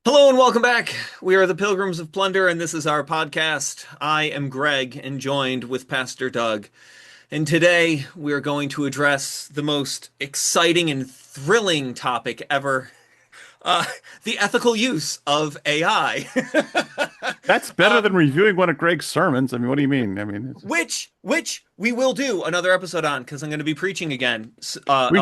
Hello and welcome back. We are the Pilgrims of Plunder, and this is our podcast. I am Greg and joined with Pastor Doug. And today we are going to address the most exciting and thrilling topic ever, uh, the ethical use of AI. That's better than reviewing one of Greg's sermons. I mean, what do you mean? I mean, which we will do another episode on because I'm going to be preaching again we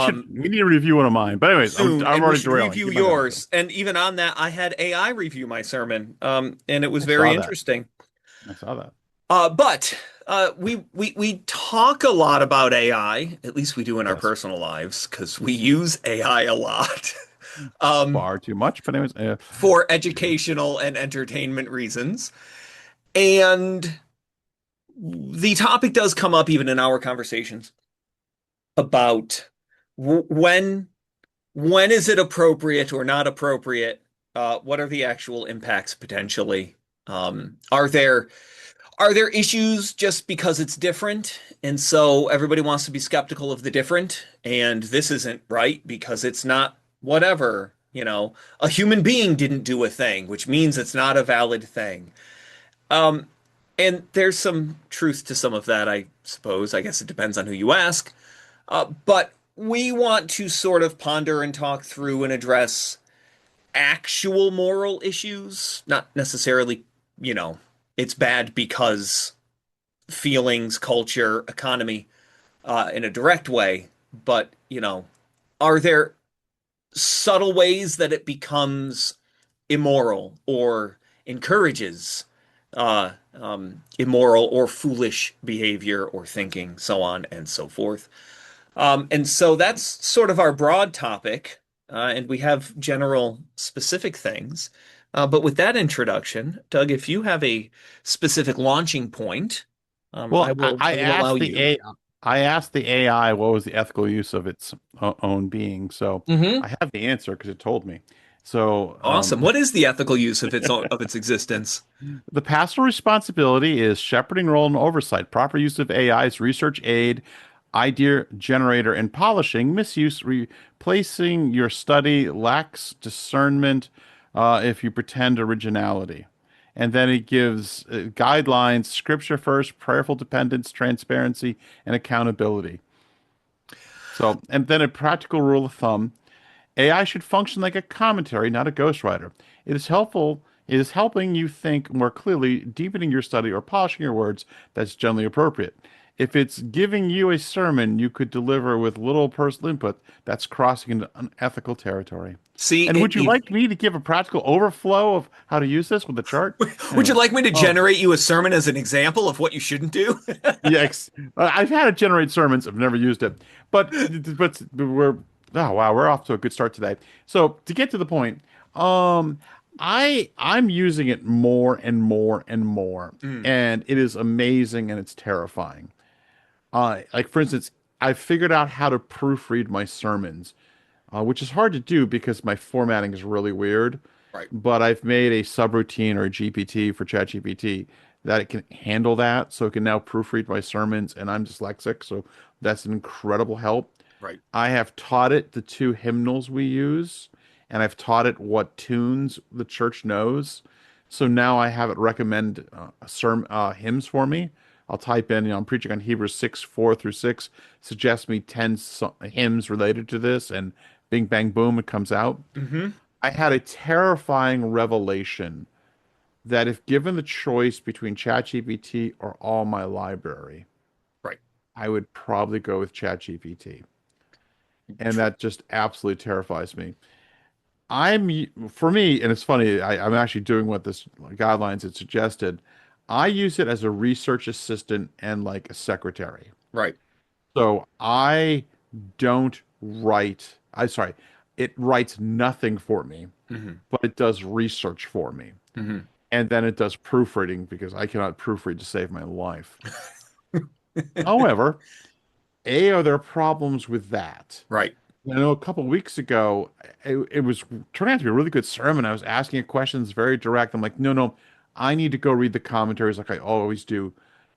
need to review one of mine. But anyways, soon, I'm and we already should derailing. review Keep on going. So, yours. And even on that, I had AI review my sermon, and it was I very saw that. interesting. I saw that. But we talk a lot about AI, at least we do in our Yes, personal lives, because we use AI a lot um, far too much. But anyways, for educational and entertainment reasons. And the topic does come up even in our conversations about when is it appropriate or not appropriate? What are the actual impacts potentially? Are there issues just because it's different? And so everybody wants to be skeptical of the different, and this isn't right because it's not whatever, a human being didn't do a thing, which means it's not a valid thing. Um, and there's some truth to some of that, I suppose. I guess it depends on who you ask. But we want to sort of ponder and talk through and address actual moral issues, not necessarily, you know, it's bad because feelings, culture, economy, in a direct way, but, are there subtle ways that it becomes immoral or encourages immoral or foolish behavior or thinking, so on and so forth? And so that's sort of our broad topic, and we have general specific things. But with that introduction, Doug, if you have a specific launching point, I well, will I will allow you. I asked the AI what was the ethical use of its own being. So Hmm. I have the answer because it told me. So Awesome. What is the ethical use of its existence? the pastoral responsibility is shepherding role and oversight, proper use of AI's research aid, idea generator, and polishing, misuse, replacing your study, lacks discernment if you pretend originality. And then it gives guidelines, scripture first, prayerful dependence, transparency, and accountability. So, and then a practical rule of thumb. AI should function like a commentary, not a ghostwriter. It is helping you think more clearly, deepening your study, or polishing your words that's generally appropriate. If it's giving you a sermon you could deliver with little personal input, that's crossing into unethical territory. See, And would you like me to give a practical overflow of how to use this with a chart? would you Anyways. like me to Oh, generate you a sermon as an example of what you shouldn't do? yes. I've had it generate sermons. I've never used it. But we're oh wow, we're off to a good start today. So to get to the point, um I'm using it more and more and more, Mm, and it is amazing and it's terrifying. Like for instance, I figured out how to proofread my sermons, which is hard to do because my formatting is really weird. right. But I've made a subroutine or a GPT for ChatGPT that it can handle that, so it can now proofread my sermons. And I'm dyslexic, so that's an incredible help. Right. I have taught it the two hymnals we use, and I've taught it what tunes the church knows. So now I have it recommend hymns for me. I'll type in, I'm preaching on Hebrews 6, 4 through 6, suggest me 10 hymns related to this, and bing, bang, boom, it comes out. Hmm. I had a terrifying revelation that if given the choice between ChatGPT or all my library, Right. I would probably go with ChatGPT. And True. that just absolutely terrifies me. For me, and it's funny, I'm actually doing what this guidelines had suggested. I use it as a research assistant and like a secretary. Right. So I don't write, sorry, it writes nothing for me, Hmm. but it does research for me. Hmm. And then it does proofreading because I cannot proofread to save my life. However, are there problems with that? Right. I know a couple weeks ago, it was turning out to be a really good sermon. I was asking it questions very direct. I'm like, no, no, I need to go read the commentaries like I always do,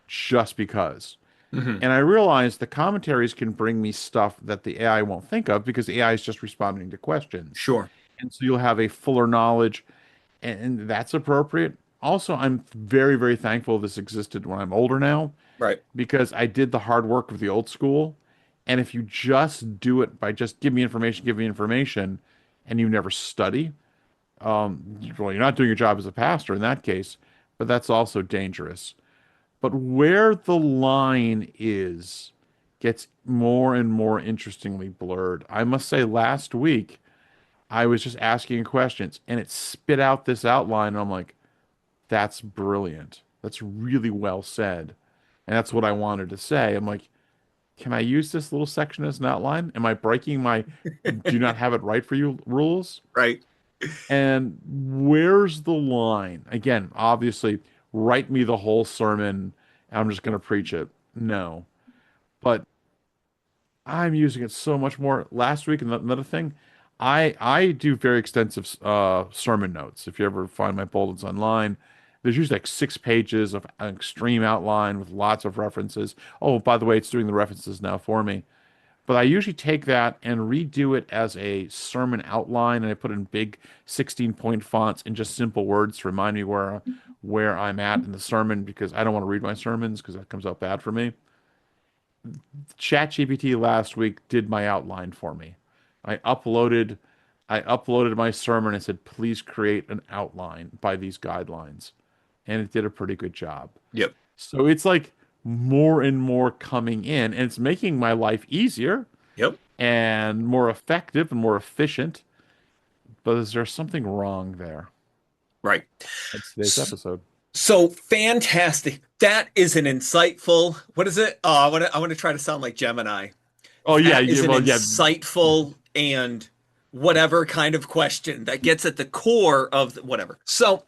just because. Hmm. And I realized the commentaries can bring me stuff that the AI won't think of because the AI is just responding to questions. Sure. And so you'll have a fuller knowledge. and that's appropriate. Also, I'm very, very thankful this existed when I'm older now Right. because I did the hard work of the old school. And if you just do it by just give me information, and you never study, well, you're not doing your job as a pastor in that case, but that's also dangerous. But where the line is gets more and more interestingly blurred. I must say, last week, I was just asking questions and it spit out this outline. And I'm like, that's brilliant. That's really well said. And that's what I wanted to say. I'm like, can I use this little section as an outline? Am I breaking my do not have it right for you rules? Right. And where's the line? Again, obviously, write me the whole sermon and I'm just going to preach it. No. But I'm using it so much more. Last week, and another thing, I do very extensive sermon notes. If you ever find my bulletins online, there's usually like 6 pages of an extreme outline with lots of references. Oh, by the way, it's doing the references now for me. But I usually take that and redo it as a sermon outline, and I put it in big 16-point fonts and just simple words to remind me where I'm at in the sermon because I don't want to read my sermons because that comes out bad for me. ChatGPT last week did my outline for me. I uploaded I uploaded my sermon and said, please create an outline by these guidelines. And it did a pretty good job. Yep. So it's like more and more coming in, and it's making my life easier Yep. and more effective and more efficient. But is there something wrong there? Right. That's today's episode. So fantastic. That is an insightful, what is it? I want to try to sound like Gemini. Oh yeah, That is yeah, an well yeah, insightful and whatever kind of question that gets at the core of whatever. So,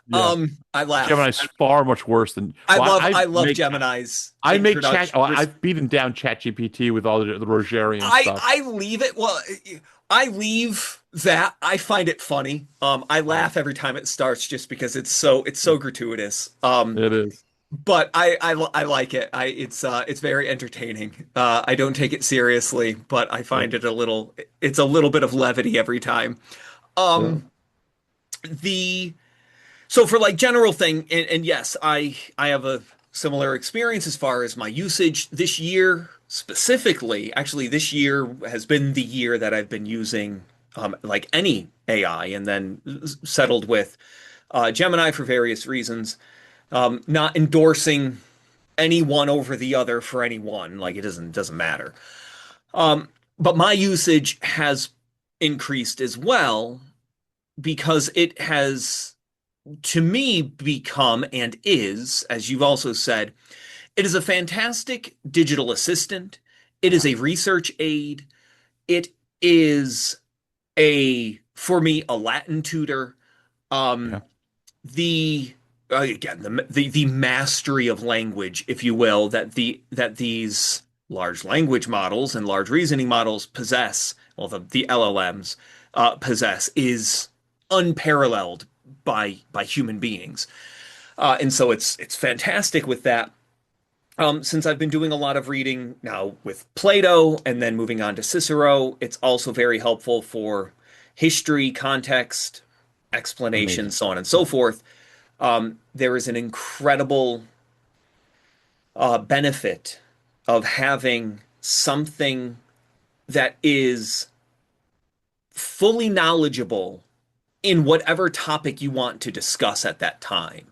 yeah. I laugh. Gemini's far much worse than I well, love I love Gemini's I make chat. introduction. Oh, I've beaten down ChatGPT with all the Rogerian I stuff. I leave it. Well, I leave that. I find it funny. I laugh every time it starts just because it's so gratuitous. It is. But I like it. It's very entertaining. I don't take it seriously, but I Yeah. find it's a little bit of levity every time. Yeah. Um, the so for like general thing, and yes, I have a similar experience as far as my usage this year specifically. Actually, this year has been the year that I've been using like any AI, and then settled with Gemini for various reasons. Not endorsing any one over the other for anyone. Like it doesn't matter. But my usage has increased as well because it has, to me, become and is, as you've also said, it is a fantastic digital assistant. It is Yeah. a research aid. It is for me, a Latin tutor. Yeah. Um, the again the mastery of language, if you will, that these large language models and large reasoning models possess, well, the LLMs possess, is unparalleled by human beings, and so it's fantastic with that. Since I've been doing a lot of reading now with Plato and then moving on to Cicero, it's also very helpful for history, context, explanation, Amazing. so on and so forth. There is an incredible benefit of having something that is fully knowledgeable in whatever topic you want to discuss at that time.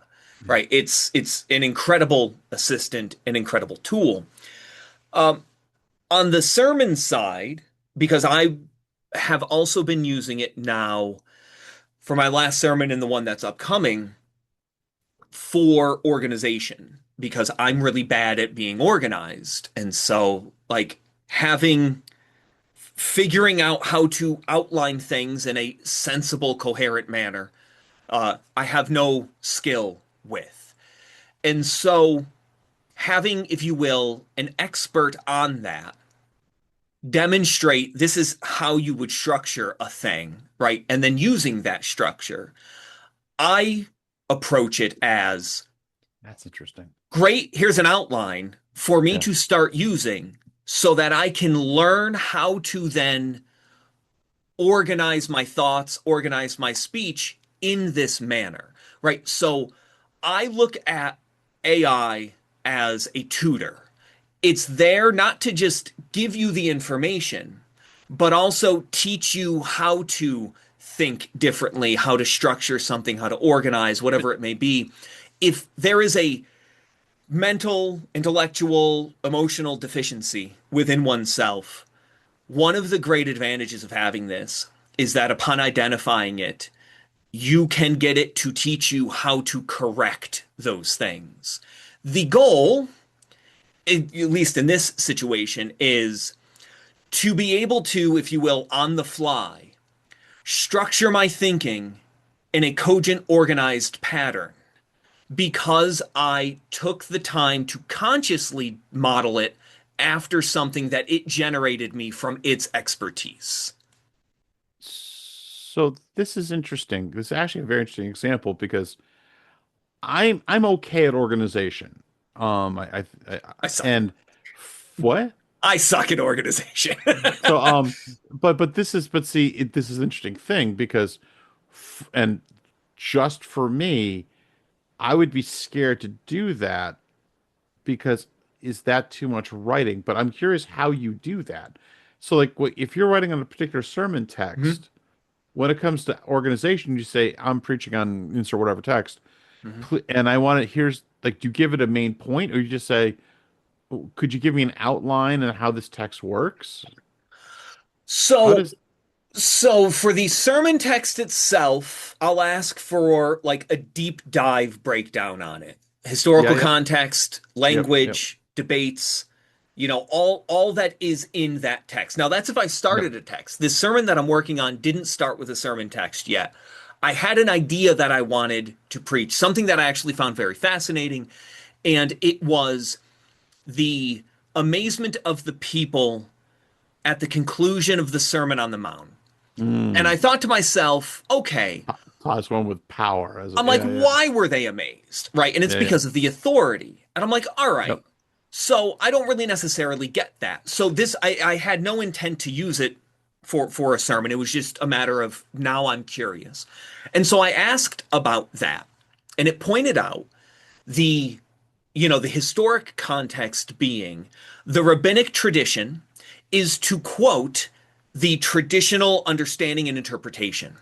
Right? It's an incredible assistant, an incredible tool. Um, on the sermon side, because I have also been using it now for my last sermon and the one that's upcoming for organization because I'm really bad at being organized. And so, like, figuring out how to outline things in a sensible, coherent manner, I have no skill with. And so, having, if you will, an expert on that demonstrate this is how you would structure a thing, right? And then using that structure, I approach it as That's interesting. great, here's an outline for me Yeah. to start using so that I can learn how to then organize my thoughts, organize my speech in this manner, right? So I look at AI as a tutor. It's there not to just give you the information, but also teach you how to think differently, how to structure something, how to organize, whatever it may be. If there is a mental, intellectual, emotional deficiency within oneself, one of the great advantages of having this is that upon identifying it, you can get it to teach you how to correct those things. The goal, at least in this situation, is to be able to, if you will, on the fly, structure my thinking in a cogent, organized pattern because I took the time to consciously model it after something that it generated me from its expertise. So this is interesting. This is actually a very interesting example because I'm okay at organization. I suck at And what? I suck at organization. So but this is but see this is an interesting thing because and just for me, I would be scared to do that because is that too much writing? But I'm curious how you do that. So like what if you're writing on a particular sermon Mhm, text, when it comes to organization, you say I'm preaching on insert whatever text, mhm. and I want to here's like do you give it a main point or you just say could you give me an outline and how this text works? How So does So for the sermon text itself, I'll ask for like a deep dive breakdown on it. yeah, Historical yep, context, yep, language, debates, all that is in that text. Now that's if I yep. started a text. This sermon that I'm working on didn't start with a sermon text yet. I had an idea that I wanted to preach, something that I actually found very fascinating, and it was the amazement of the people at the conclusion of the Sermon on the Mount. And I Mm. thought to myself, okay, Plus one with power as a I'm like, yeah, yeah, why were they amazed? Right. And it's yeah, yeah. because of the authority. And I'm like, all right. Yep. So I don't really necessarily get that. So I had no intent to use it for a sermon. It was just a matter of now I'm curious. And so I asked about that. And it pointed out the, the historic context being the rabbinic tradition is to quote the traditional understanding and interpretation.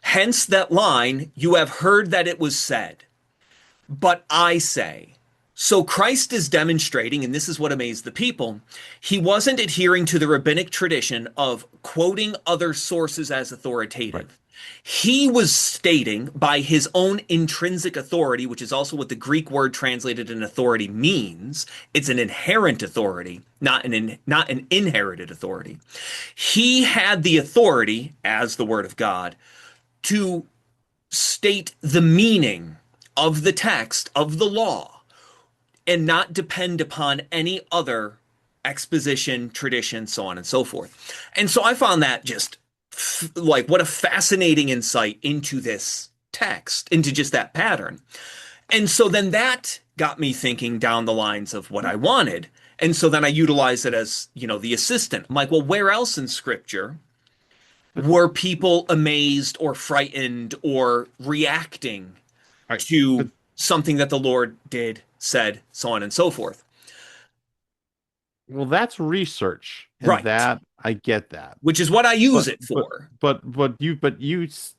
Hence that line, you have heard that it was said, but I say. So Christ is demonstrating, and this is what amazed the people, he wasn't adhering to the rabbinic tradition of quoting other sources as Right. authoritative. He was stating by his own intrinsic authority, which is also what the Greek word translated in authority means. It's an inherent authority, not an inherited authority. He had the authority as the word of God to state the meaning of the text of the law and not depend upon any other exposition, tradition, so on and so forth. And so I found that just like what a fascinating insight into this text, into just that pattern. And so then that got me thinking down the lines of what I wanted. And so then I utilized it as, the assistant. I'm like, well, where else in scripture But were people amazed or frightened or reacting all right. But to something that the Lord did, said, so on and so forth? well, that's research, and Right. that I get that. Which is what I use But it but for.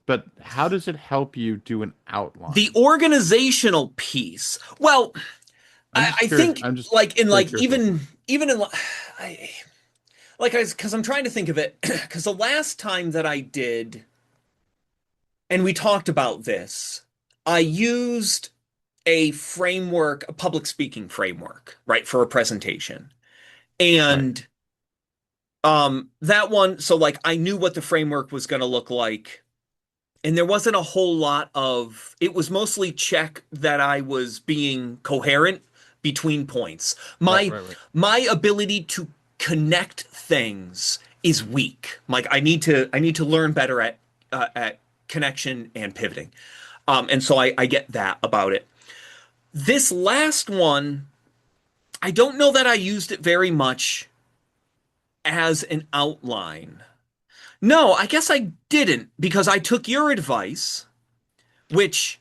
but how does it help you do an The outline? organizational piece. Well, I'm I just curious. think I'm just like in very like curious. even in I like I because I'm trying to think of it because the last time that I did and we talked about this, I used a framework, a public speaking framework, right, for a presentation. Right. And that one, so like I knew what the framework was going to look like. And there wasn't a whole lot of, it was mostly check that I was being coherent between points. Right. My Right. Right. my ability to connect things is weak. Like I need to learn better at connection and pivoting. And so I get that about it. This last one, I don't know that I used it very much as an outline. No, I guess I didn't because I took your advice which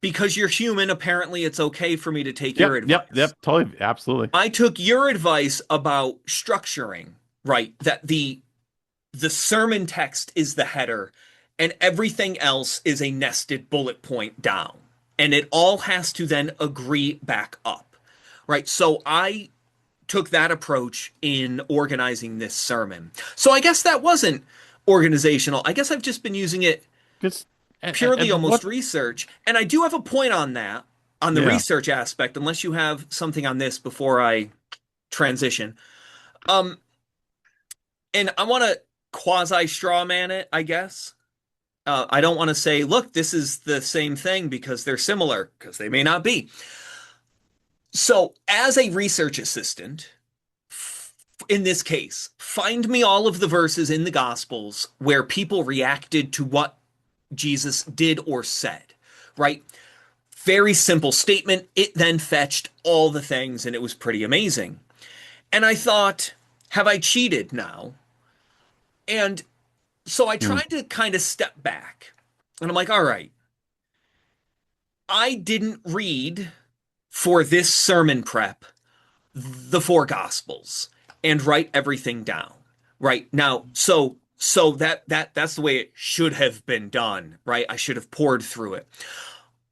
because you're human, apparently it's okay for me to take your Yep, advice. yep, yep, totally, absolutely. I took your advice about structuring, right? That the sermon text is the header and everything else is a nested bullet point down. And it all has to then agree back up, right? So I took that approach in organizing this sermon. So I guess that wasn't organizational. I guess I've just been using it Just purely and almost what? research. And I do have a point on that, on the Yeah. research aspect, unless you have something on this before I transition. Um, and I want to quasi straw man it, I guess. I don't want to say, look, this is the same thing because they're similar, because they may not be. So, as a research assistant, in this case, find me all of the verses in the Gospels where people reacted to what Jesus did or said, right? Very simple statement. It then fetched all the things, and it was pretty amazing. And I thought, have I cheated now? And so I Mm, tried to kind of step back. And I'm like, all right, I didn't read for this sermon prep the four gospels and write everything down. Right? Now, so that's the way it should have been done, right? I should have poured through it.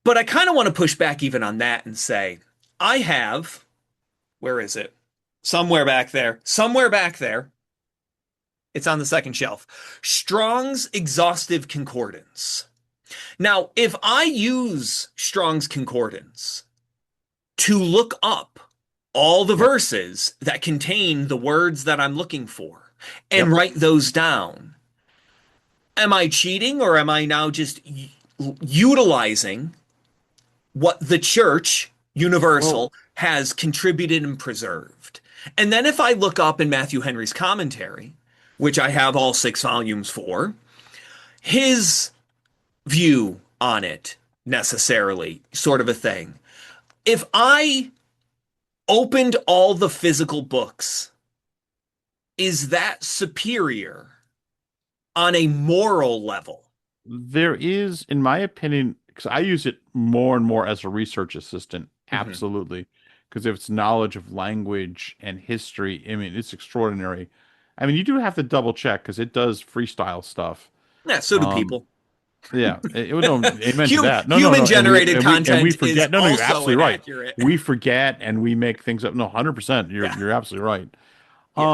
But I kind of want to push back even on that and say, I have, where is it? Somewhere back there. Somewhere back there. It's on the second shelf. Strong's Exhaustive Concordance. Now, if I use Strong's Concordance to look up all the yep, verses that contain the words that I'm looking for and yep. write those down, am I cheating or am I now just utilizing what the church Well, universal has contributed and preserved? And then if I look up in Matthew Henry's commentary, which I have all 6 volumes for, his view on it necessarily, sort of a thing. If I opened all the physical books, is that superior on a moral level? there is, in my opinion, because I use it more and more as a research assistant, Mm-hmm. absolutely. Because of its knowledge of language and history, I mean, it's extraordinary. I mean, you do have to double check because it does freestyle stuff. Yeah, so do Um, people. yeah, no, amen to that. No, no, Human no, generated and we content is forget. No, no, you're also absolutely right. inaccurate. We forget and we make things up. No, 100%. Yeah, You're absolutely right. yeah,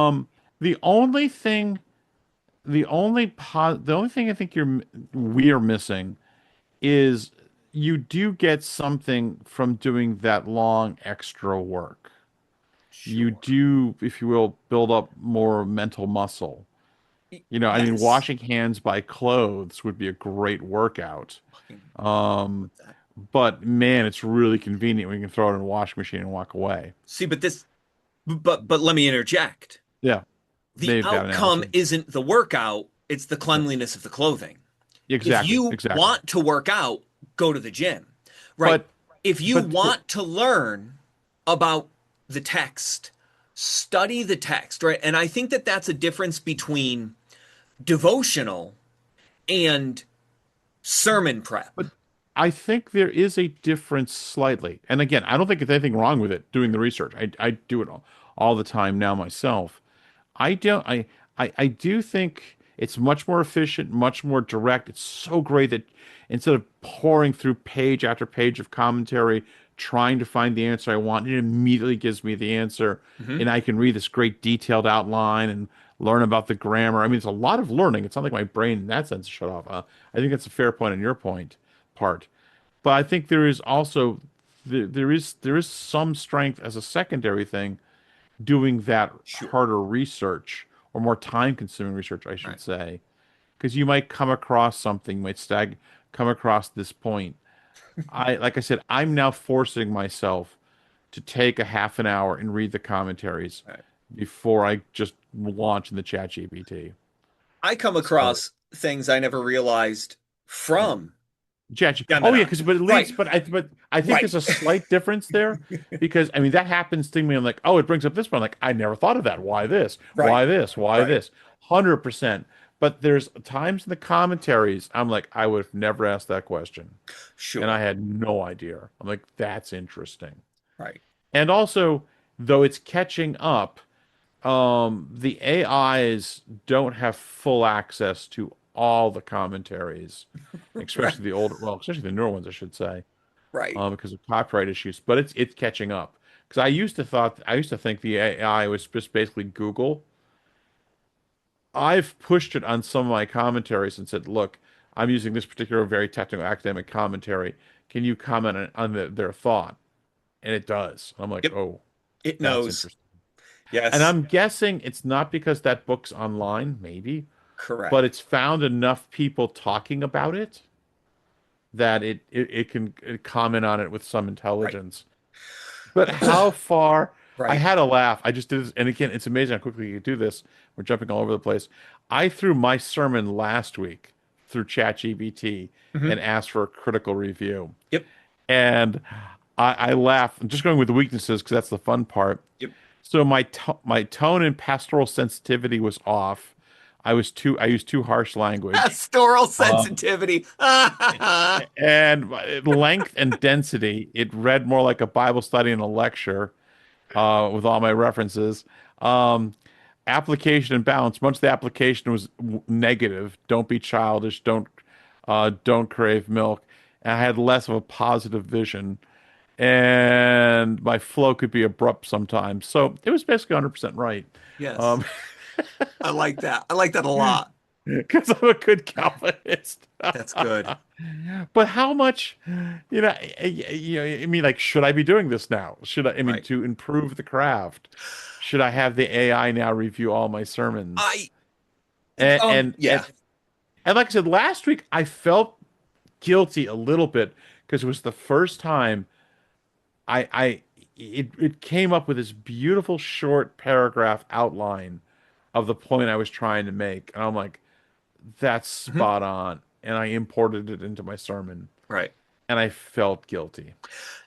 The only thing, the only thing I think we are missing is you do get something from doing that long extra work. You sure. do, if you will, build up more mental muscle. I mean, Yes. washing hands by clothes would be a great workout. Fucking Um, with that. but man, it's really convenient when you can throw it in a washing machine and walk away. See, but let me interject. Yeah, The made that outcome analogy. isn't the workout, it's the cleanliness of the clothing. If Exactly, you exactly. want to work out, go to the gym, right? But If you but for want to learn about the text, study the text, right? And I think that that's a difference between devotional and sermon prep. but I think there is a difference slightly. And again, I don't think there's anything wrong with it doing the research. I do it all the time now myself. I don't I do think it's much more efficient, much more direct. It's so great that instead of pouring through page after page of commentary trying to find the answer I want, it immediately gives me the answer Mhm. and I can read this great detailed outline and learn about the grammar. I mean, it's a lot of learning. It's not like my brain in that sense shut off. I think that's a fair point on your point part. But I think there is also there is some strength as a secondary thing doing that Sure. harder research or more time consuming research, I should Right. say, because you might come across something, come across this point. Like I said, I'm now forcing myself to take a half an hour and read the commentaries Right. before I just launch in the chat GPT. I come So, across things I never realized yeah. from Oh yeah, Gemini. because but at Right. least but I think Right. there's a slight difference there because I mean that happens to me. I'm like, oh, it brings up this one. Like I never thought of that. Why this? Right. Why this? Why Right. this? 100%. but there's times in the commentaries I'm like, I would have never asked that question. And I Sure. had no idea. I'm like, that's interesting. Right. And also, though it's catching up, the AIs don't have full access to all the commentaries, Right. especially the older, well, especially the newer ones, I should say, Right. because of copyright issues. But it's catching up. Because I used to think the AI was just basically Google. I've pushed it on some of my commentaries and said, look, I'm using this particular very technical academic commentary. Can you comment on their thought? And it does. I'm like, Yep. oh, It that's knows. interesting. And Yes. I'm guessing it's not because that book's online, maybe, but Correct. it's found enough people talking about it that it can comment on it with some Right. intelligence. But how far? I Right. had a laugh. I just did this, and again, it's amazing how quickly you do this. We're jumping all over the place. I threw my sermon last week through ChatGPT Hmm. and asked for a critical review. Yep. And I laugh. I'm just going with the weaknesses because that's the fun part. Yep. So my tone and pastoral sensitivity was off. I used too harsh language. Pastoral Uh, sensitivity. and length and density, it read more like a Bible study and a lecture with all my references. Um, Application and balance. Much of the application was negative. Don't be childish. Don't crave milk. And I had less of a positive vision, and my flow could be abrupt sometimes. So it was basically 100% right. Yes. Um, I like that. I like that a lot. because I'm a good Calvinist. That's good. But how much, I mean, like, should I be doing this now? I mean, Right. to improve the craft, should I have the AI now review all my sermons? I And and and, yeah. and like I said last week, I felt guilty a little bit because it was the first time I it came up with this beautiful short paragraph outline of the point I was trying to make. And I'm like, that's Mhm. spot on. And I imported it into my sermon Right. and I felt guilty.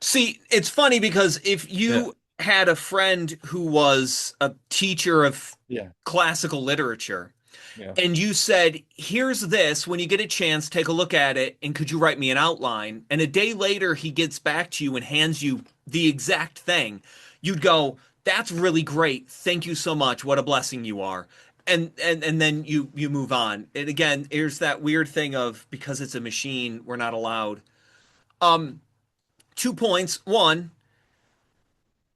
See, it's funny because if Yeah. you had a friend who was a teacher of Yeah. classical literature Yeah. and you said, "Here's this, when you get a chance, take a look at it, and could you write me an outline?" And a day later, he gets back to you and hands you the exact thing. You'd go, "That's really great. Thank you so much. What a blessing you are." And then you move on. And again, here's that weird thing of because it's a machine, we're not allowed. Um, 2 points. One,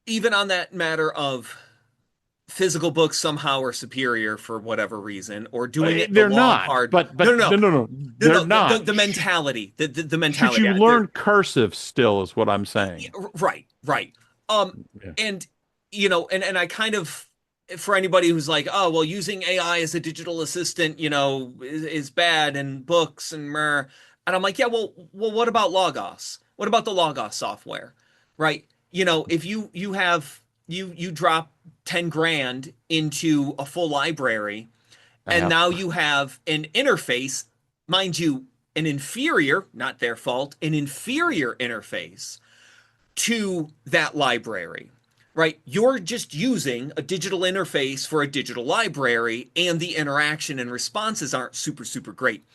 even on that matter of physical books somehow are superior for whatever reason, or doing it the They're long, not, hard. but No, no, no, no, no, no, they're no. The not. the mentality, the Should mentality. you They're learn cursive still, is what I'm saying. right, right. Um, Yeah. and and I kind of for anybody who's like, oh, well, using AI as a digital assistant, is bad in books and mer. And I'm like, yeah, well, what about Logos? What about the Logos software? Right? If you have you drop 10 grand into a full library I and have. now you have an interface, mind you, an inferior, not their fault, an inferior interface to that library, right? You're just using a digital interface for a digital library, and the interaction and responses aren't super, super great.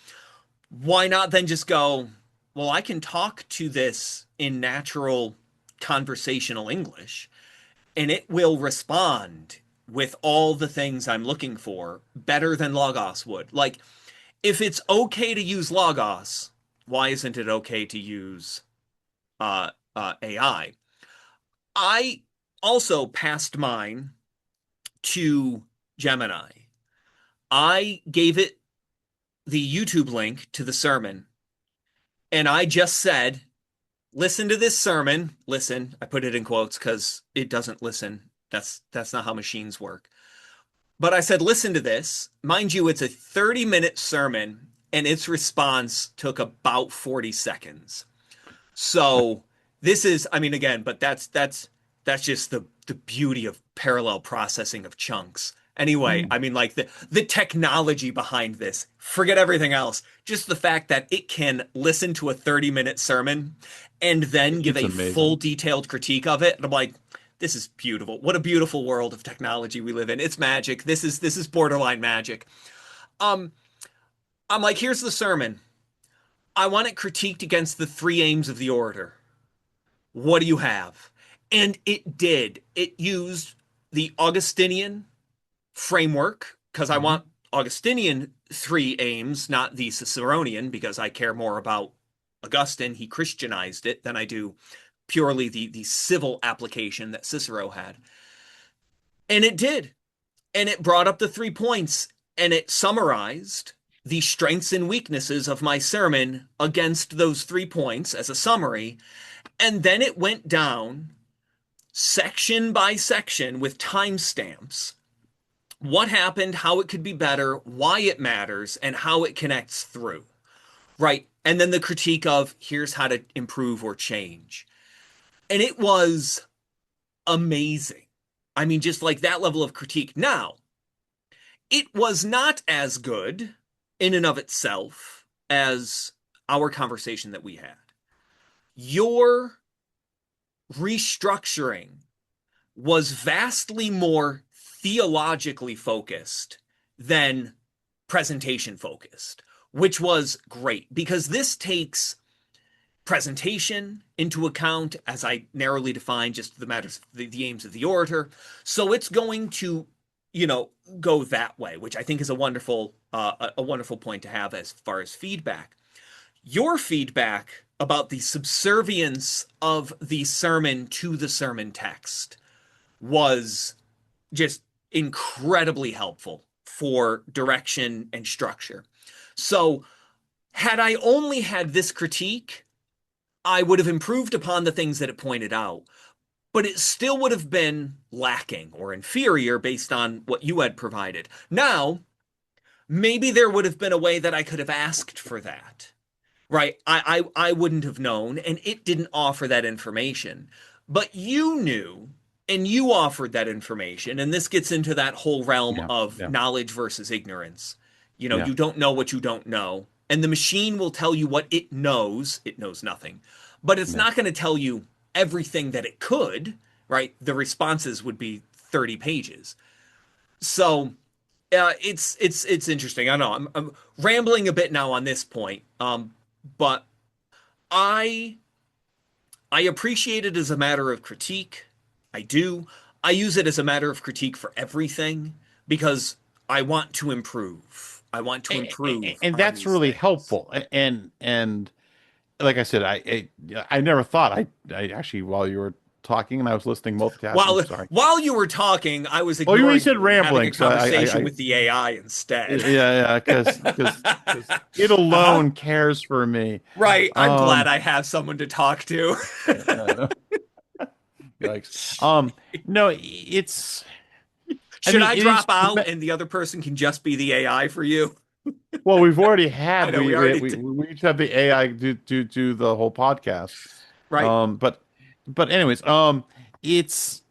Why not then just go, well, I can talk to this in natural conversational English, and it will respond with all the things I'm looking for better than Logos would. Like, if it's okay to use Logos, why isn't it okay to use AI? I also passed mine to Gemini. I gave it the YouTube link to the sermon, and I just said, listen to this sermon. Listen, I put it in quotes because it doesn't listen. That's not how machines work. But I said, listen to this. Mind you, it's a 30-minute sermon, and its response took about 40 seconds. So this is, I mean, again, but that's just the beauty of parallel processing of chunks. Anyway, I mean, like the technology behind this, forget everything else. Just the fact that it can listen to a 30-minute sermon and then give It's a full amazing. detailed critique of it. And I'm like, this is beautiful. What a beautiful world of technology we live in. It's magic. This is borderline magic. Um, I'm like, here's the sermon. I want it critiqued against the three aims of the orator. What do you have? And it did. It used the Augustinian framework because I Hmm. want Augustinian three aims, not the Ciceronian, because I care more about Augustine. He Christianized it than I do purely the civil application that Cicero had. And it did. And it brought up the 3 points and it summarized the strengths and weaknesses of my sermon against those 3 points as a summary. And then it went down section by section with timestamps. What happened, how it could be better, why it matters, and how it connects through. Right. And then the critique of here's how to improve or change. And it was amazing. I mean, just like that level of critique. Now, it was not as good in and of itself as our conversation that we had. Your restructuring was vastly more theologically focused than presentation focused, which was great because this takes presentation into account as I narrowly define just the matters, the aims of the orator. So it's going to, go that way, which I think is a wonderful point to have as far as feedback. Your feedback about the subservience of the sermon to the sermon text was just incredibly helpful for direction and structure. So, had I only had this critique, I would have improved upon the things that it pointed out, but it still would have been lacking or inferior based on what you had provided. Now, maybe there would have been a way that I could have asked for that. Right. I wouldn't have known, and it didn't offer that information. But you knew and you offered that information. And this gets into that whole realm Yeah, of yeah, knowledge versus ignorance. yeah, You don't know what you don't know. And the machine will tell you what it knows. It knows nothing. But it's yeah. not going to tell you everything that it could, right? The responses would be 30 pages. So it's interesting. I know I'm rambling a bit now on this point, but I I appreciate it as a matter of critique. I do. I use it as a matter of critique for everything because I want to improve. I want to improve And on that's these really things. helpful. And like I said, I never thought I actually while you were talking and I was listening multitasking. While Sorry. while you were talking, I was Oh, you already ignoring said you and having rambling, a so conversation with the AI instead. yeah, because it Uh-huh. alone cares for me. Right. I'm glad Um, I have someone to talk to. uh, yikes. No, it's. I Should mean, I it is. drop out and the other person can just be the AI for you? Well, we've already I had know we already did. we each have the AI do the whole podcast. Right. But anyways, it's.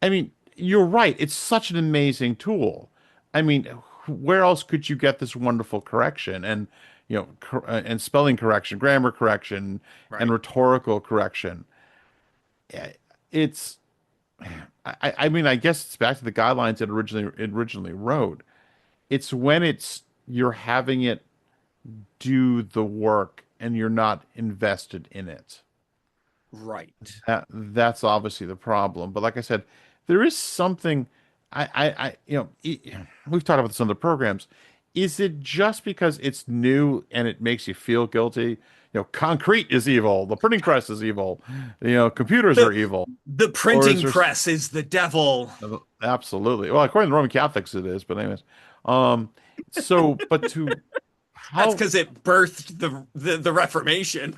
I mean, you're right. It's such an amazing tool. I mean, where else could you get this wonderful correction and and spelling correction, grammar correction, and Right. rhetorical correction? It's. I mean, I guess it's back to the guidelines it originally wrote. It's when it's you're having it do the work and you're not invested in it. Right. That's obviously the problem. But like I said, there is something we've talked about this on the programs. Is it just because it's new and it makes you feel guilty? Concrete is evil, the printing press is evil, computers are The evil, the or is printing there press is the devil. absolutely? Well, according to the Roman Catholics, it is. But anyways, um, but to That's how because it birthed the Reformation.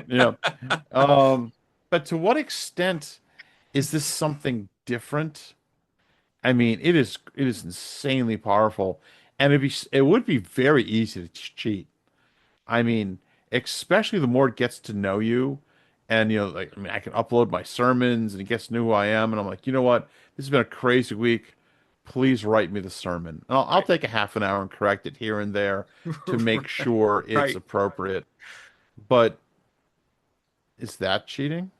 yeah, um, but to what extent is this something different? I mean, it is insanely powerful, and it would be very easy to cheat. I mean, especially the more it gets to know you, and like I mean, I can upload my sermons, and it gets to know who I am, and I'm like, you know what? This has been a crazy week. Please write me the sermon. And I'll Right. take a half an hour and correct it here and there to make sure it's Right. appropriate. But is that cheating?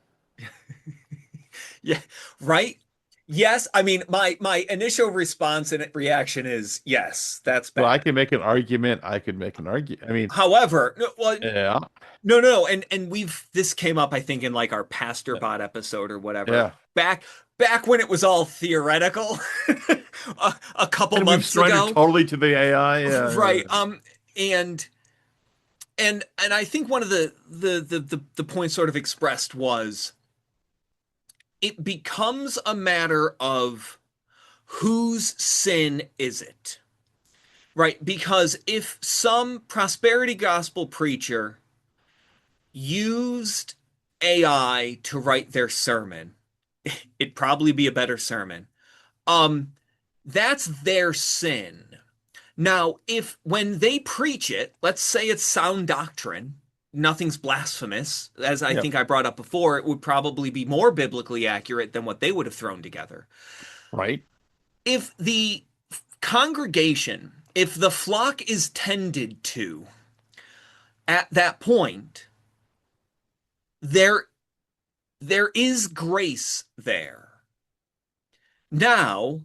Yeah. Right. Yes, I mean my initial response and reaction is yes, that's Well, I bad. can make an argument. I could make an argument. I mean, However, no, well, yeah, no, and we've this came up I think in like our Pastor Bot episode or whatever. yeah. Back when it was all theoretical a couple And we've months surrendered ago. totally to the AI. Yeah, Right. And and I think one of the points sort of expressed was it becomes a matter of whose sin is it? Right? Because if some prosperity gospel preacher used AI to write their sermon, it'd probably be a better sermon. Um, that's their sin. Now, if when they preach it, let's say it's sound doctrine, nothing's blasphemous, as I yeah, think I brought up before, it would probably be more biblically accurate than what they would have thrown together. right. If the congregation, if the flock is tended to at that point, there there is grace there. Now,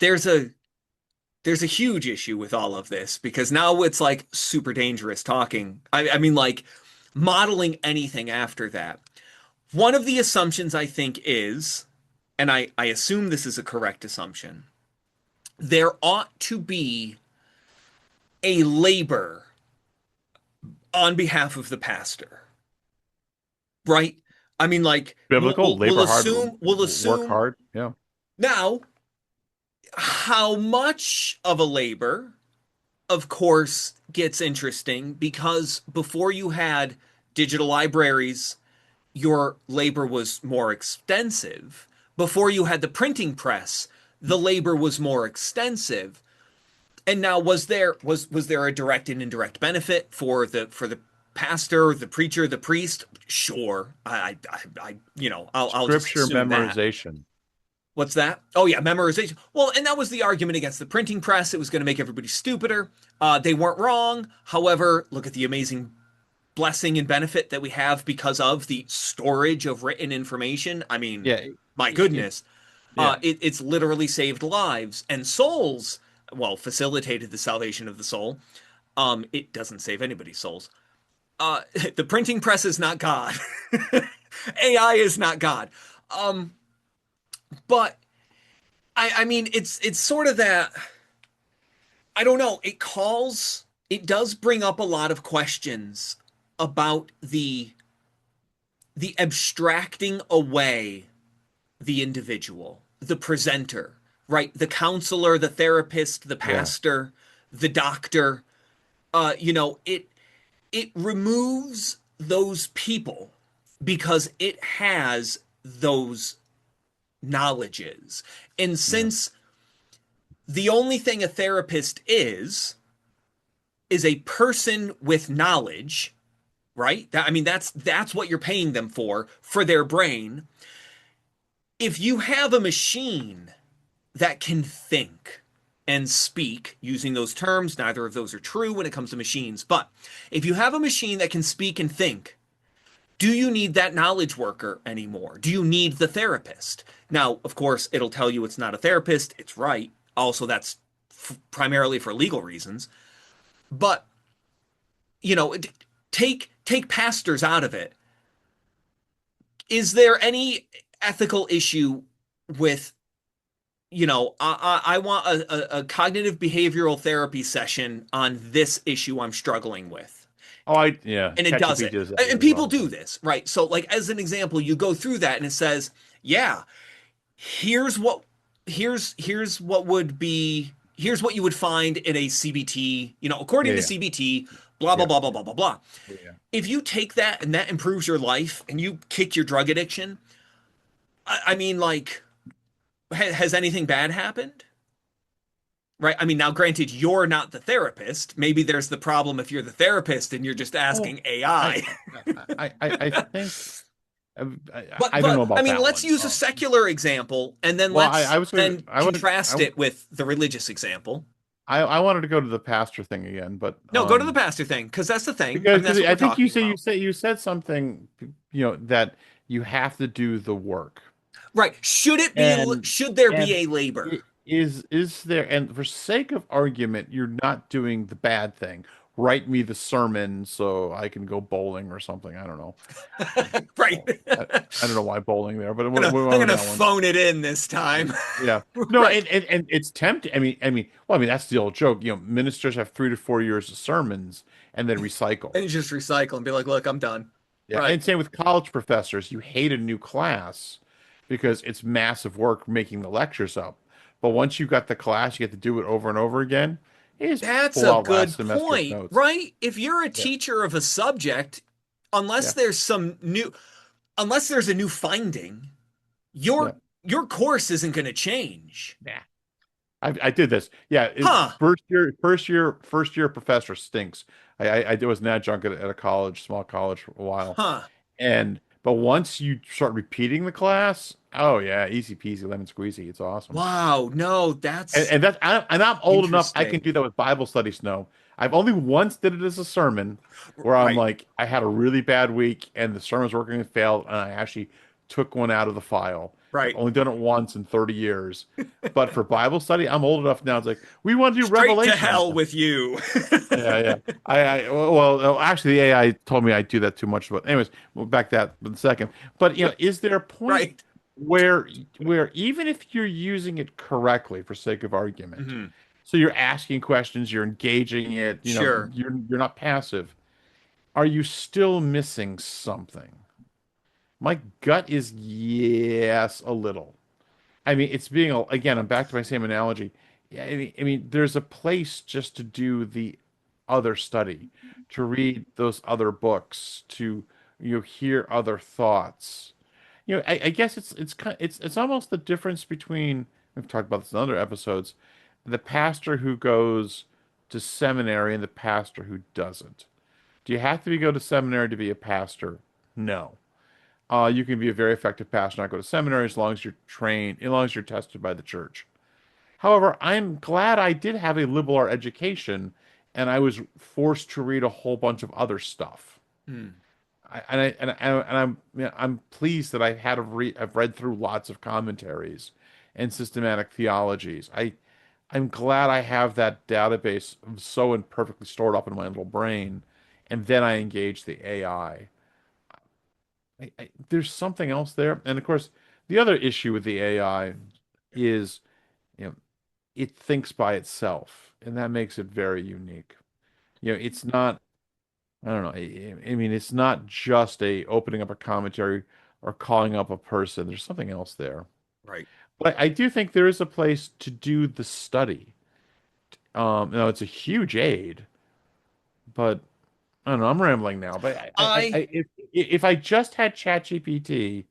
there's a there's a huge issue with all of this because now it's like super dangerous talking. I mean, like modeling anything after that. One of the assumptions I think is, and I assume this is a correct assumption, there ought to be a labor on behalf of the pastor, right? I mean, like Biblical, we'll labor hard, work assume hard. Yeah, now how much of a labor, of course, gets interesting because before you had digital libraries, your labor was more extensive. Before you had the printing press, the labor was more extensive. And now was there a direct and indirect benefit for the pastor, the preacher, the priest? Sure. I'll just scripture assume that. memorization. What's that? Oh yeah, memorization. Well, and that was the argument against the printing press. It was going to make everybody stupider. They weren't wrong. However, look at the amazing blessing and benefit that we have because of the storage of written information. I mean, Yeah, my it, goodness, yeah. it's literally saved lives and souls. Well, facilitated the salvation of the soul. It doesn't save anybody's souls. The printing press is not God. AI is not God. Um, but I mean, it's sort of that. I don't know. It does bring up a lot of questions about the abstracting away the individual, the presenter, right? The counselor, the therapist, the Yeah. pastor, the doctor. It removes those people because it has those knowledges. And Yeah. since the only thing a therapist is a person with knowledge, right? I mean, that's what you're paying them for their brain. If you have a machine that can think and speak using those terms, neither of those are true when it comes to machines. But if you have a machine that can speak and think, do you need that knowledge worker anymore? Do you need the therapist? Now, of course, it'll tell you it's not a therapist. It's right. Also, that's primarily for legal reasons. But, take pastors out of it. Is there any ethical issue with I want a cognitive behavioral therapy session on this issue I'm struggling with. Oh, yeah. And it does ChatGPT it. does that And really people well. do this, right? So, like, as an example, you go through that and it says, yeah, here's what, here's what would be, here's what you would find in a CBT, according Yeah, to yeah, CBT, blah, blah, yeah, blah, blah, blah, blah, blah. yeah. If you take that and that improves your life and you kick your drug addiction, I mean, like, has anything bad happened? Right. I mean, now granted, you're not the therapist. Maybe there's the problem if you're the therapist and you're just Oh, asking I, AI. I think But I don't know I about mean, that let's one. use a secular example and then Well, let's I was going to, then contrast it with the religious example. I wanted to go to the pastor thing again, but No, go to the pastor thing because that's the thing. I mean, because that's what I we're think talking about. you said something, that you have to do the work. Right. Should it be And should there be and a labor? is there, and for sake of argument, you're not doing the bad thing. Write me the sermon so I can go bowling or something. I don't know. Right. Well, I don't know why bowling there, but we I'm went with gonna that one. phone it in this time. Yeah. No, Right. and it's tempting. Well, that's the old joke. Ministers have 3 to 4 years of sermons and then recycle. And you just recycle and be like, look, I'm done. Yeah, Right. and same with college professors. You hate a new class because it's massive work making the lectures up. But once you got the class, you get to do it over and over again. You just That's pull a out last good semester's point, notes. right? If you're a Yeah, teacher of a subject, unless yeah, there's some new, unless there's a new finding, yeah. your course isn't going to change. Nah. I did this. Yeah, Huh? first year professor stinks. I was an adjunct at a college, small college for a while. Huh? But once you start repeating the class, oh yeah, easy peasy lemon squeezy. It's awesome. Wow. No, that's And I'm old enough I can interesting. do that with Bible studies now. I've only once did it as a sermon where I'm Right. like I had a really bad week and the sermon was working and failed and I actually took one out of the file. I've Right. only done it once in 30 years. But for Bible study, I'm old enough now. It's like we want to do Straight to Revelation. hell with you. Yeah, yeah. Actually, the AI told me I do that too much. But anyways, we'll back that in a second. But is there a point Right. where even if you're using it correctly for sake of argument, Mhm. so you're asking questions, you're engaging it, Sure. you're not passive, are you still missing something? My gut is yes, a little. It's being again, I'm back to my same analogy. Yeah, there's a place just to do the other study, to read those other books, to hear other thoughts. I guess it's almost the difference between we've talked about this in other episodes, the pastor who goes to seminary and the pastor who doesn't. Do you have to go to seminary to be a pastor? No. You can be a very effective pastor, not go to seminary as long as you're trained, as long as you're tested by the church. However, I'm glad I did have a liberal art education and I was forced to read a whole bunch of other stuff. Hmm. I'm pleased that I've read through lots of commentaries and systematic theologies. I'm glad I have that database so imperfectly stored up in my little brain, and then I engage the AI. There's something else there, and of course, the other issue with the AI is, you know, it thinks by itself, and that makes it very unique. It's not. I don't know. It's not just a opening up a commentary or calling up a person. There's something else there. Right. But I do think there is a place to do the study. It's a huge aid, but I don't know. I'm rambling now. But I if I just had ChatGPT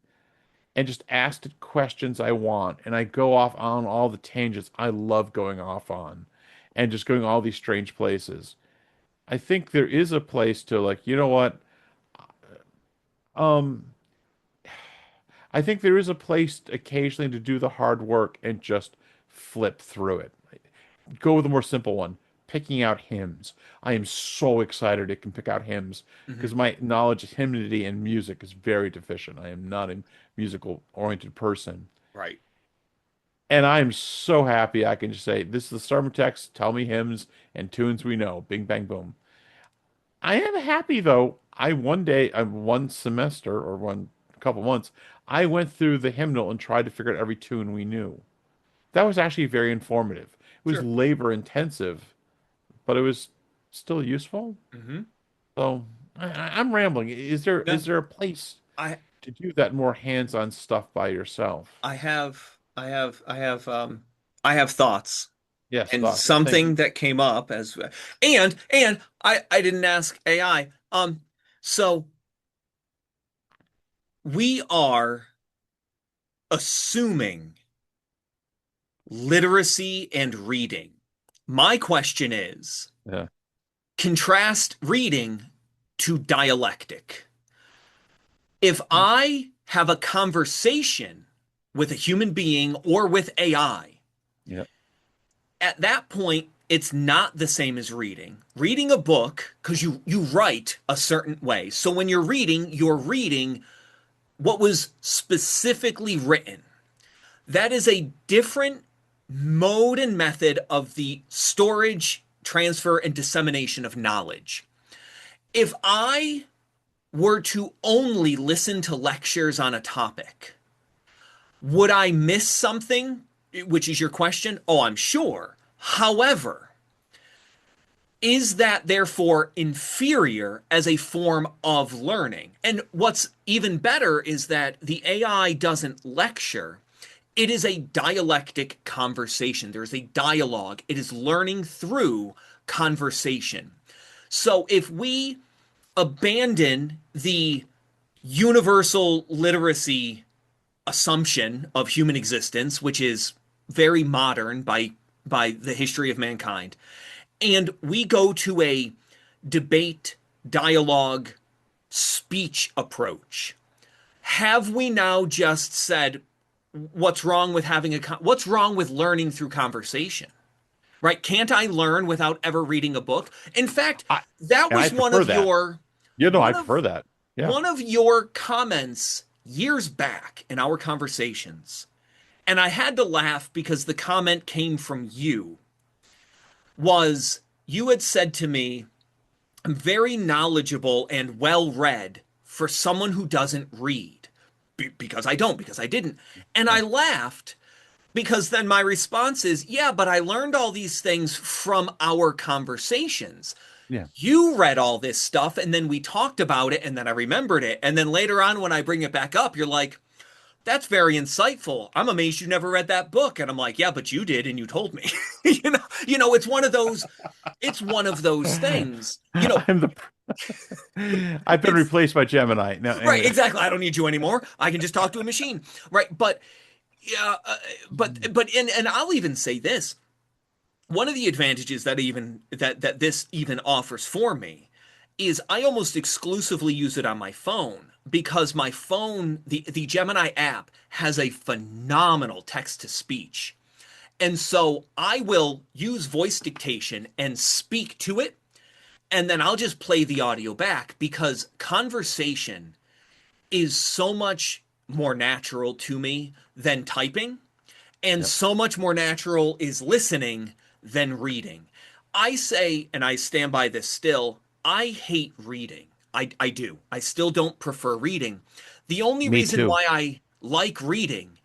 and just asked it questions I want, and I go off on all the tangents I love going off on, and just going all these strange places, I think there is a place to like, you know what? Um, I think there is a place occasionally to do the hard work and just flip through it. Go with a more simple one, picking out hymns. I am so excited it can pick out hymns because mhm. my knowledge of hymnody and music is very deficient. I am not a musical oriented person. Right. And I'm so happy I can just say, this is the sermon text, tell me hymns and tunes we know. Bing, bang, boom. I am happy though. One semester or one couple months, I went through the hymnal and tried to figure out every tune we knew. That was actually very informative. It was Sure. labor intensive, but it was still useful. Hmm. So I'm rambling. Is No, there a place I to do that more hands-on stuff by yourself? I have thoughts. Yes, And thoughts. Thank you. something that came up as and I didn't ask AI. So we are assuming literacy and reading. My question is, Yeah. contrast reading to dialectic. If I have a conversation with a human being or with AI, Yeah. at that point, it's not the same as reading. Reading a book, because you write a certain way. So when you're reading what was specifically written. That is a different mode and method of the storage, transfer, and dissemination of knowledge. If I were to only listen to lectures on a topic, would I miss something? Which is your question? Oh, I'm sure. However, is that therefore inferior as a form of learning? And what's even better is that the AI doesn't lecture. It is a dialectic conversation. There's a dialogue. It is learning through conversation. So if we abandon the universal literacy assumption of human existence, which is very modern by the history of mankind, and we go to a debate, dialogue, speech approach, have we now just said what's wrong with what's wrong with learning through conversation? Right? Can't I learn without ever reading a book? In fact, I that and I was prefer that. I one prefer of that. Yeah. one of your comments years back in our conversations. And I had to laugh because the comment came from you. Was you had said to me, I'm very knowledgeable and well read for someone who doesn't read. Because I don't, because I didn't. And Yeah. I laughed because then my response is, yeah, but I learned all these things from our conversations. Yeah. You read all this stuff and then we talked about it and then I remembered it. And then later on, when I bring it back up, you're like, that's very insightful. I'm amazed you never read that book. And I'm like, yeah, but you did and you told me. It's one of those things. I'm the I've been It's replaced by Gemini. No, right, anyway. exactly. I don't need you anymore. I can just talk to a machine. Right. But yeah, and I'll even say this. One of the advantages that this even offers for me is I almost exclusively use it on my phone because my phone, the Gemini app, has a phenomenal text to speech. And so I will use voice dictation and speak to it, and then I'll just play the audio back because conversation is so much more natural to me than typing, and Yep. so much more natural is listening than reading. I say, and I stand by this still, I hate reading. I do. I still don't prefer reading. The only Me reason too. why I like reading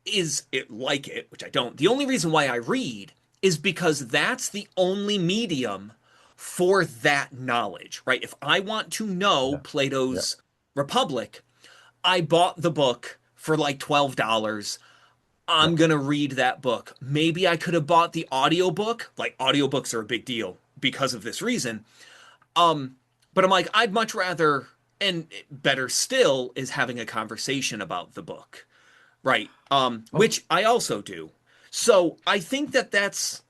is it like it, which I don't. The only reason why I read is because that's the only medium for that knowledge, right? If I want to know Yeah. Yeah. Plato's Republic, I bought the book for like $12. Yeah. I'm gonna read that book. Maybe I could have bought the audiobook. Like audiobooks are a big deal because of this reason. Um, but I'm like, I'd much rather, and better still, is having a conversation about the book, right? Oh, Which I also do. So I think that that's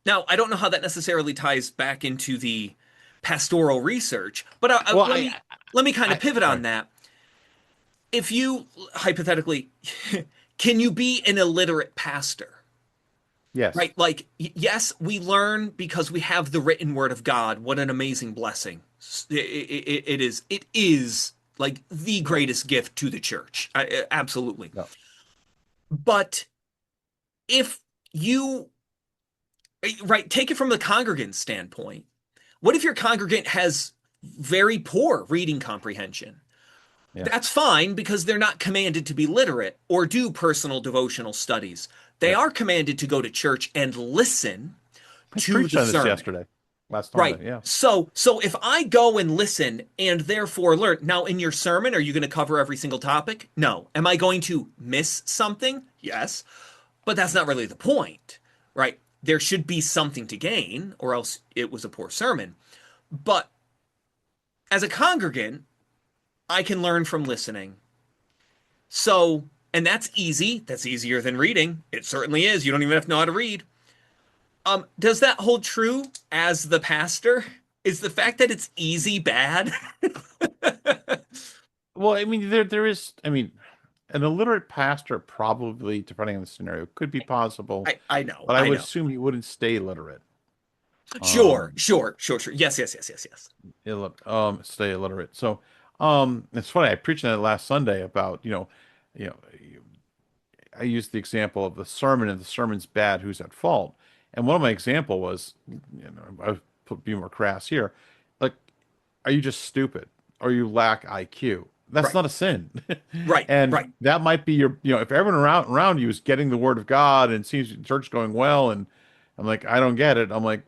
now I don't know how that necessarily ties back into the pastoral research, but well, let me kind of pivot on sorry. that. If you hypothetically, can you be an illiterate pastor? Yes. Right? Like, yes, we learn because we have the written word of God. What an amazing blessing. It is like the Yeah. greatest gift to the church. Absolutely. No. But if you, right, take it from the congregant standpoint. What if your congregant has very poor reading comprehension? Yeah. That's fine because they're not commanded to be literate or do personal devotional studies. They Yep. are commanded to go to church and listen I to preached the on this sermon. yesterday, last Right. Sunday. Yeah. So if I go and listen and therefore learn, now in your sermon, are you going to cover every single topic? No. Am I going to miss something? Yes. But that's not really the point, right? There should be something to gain, or else it was a poor sermon. But as a congregant, I can learn from listening. So, and that's easy. That's easier than reading. It certainly is. You don't even have to know how to read. Does that hold true as the pastor? Is the fact that it's easy bad? Well, I mean, there is. I mean, an illiterate pastor probably, depending on the scenario, could be possible, I know, but I I would know. assume he wouldn't stay literate. Sure, Um, sure, sure, sure. Yes, yes, yes, yes, yes. stay illiterate. So, it's funny. I preached on it last Sunday about, you know, I used the example of the sermon, and the sermon's bad, who's at fault? And one of my example was, I'll be more crass here, like, are you just stupid or you lack IQ? That's Right. not a sin. Right. And Right. that might be your, if everyone around you is getting the word of God and seems church going well, and I'm like, I don't get it. I'm like,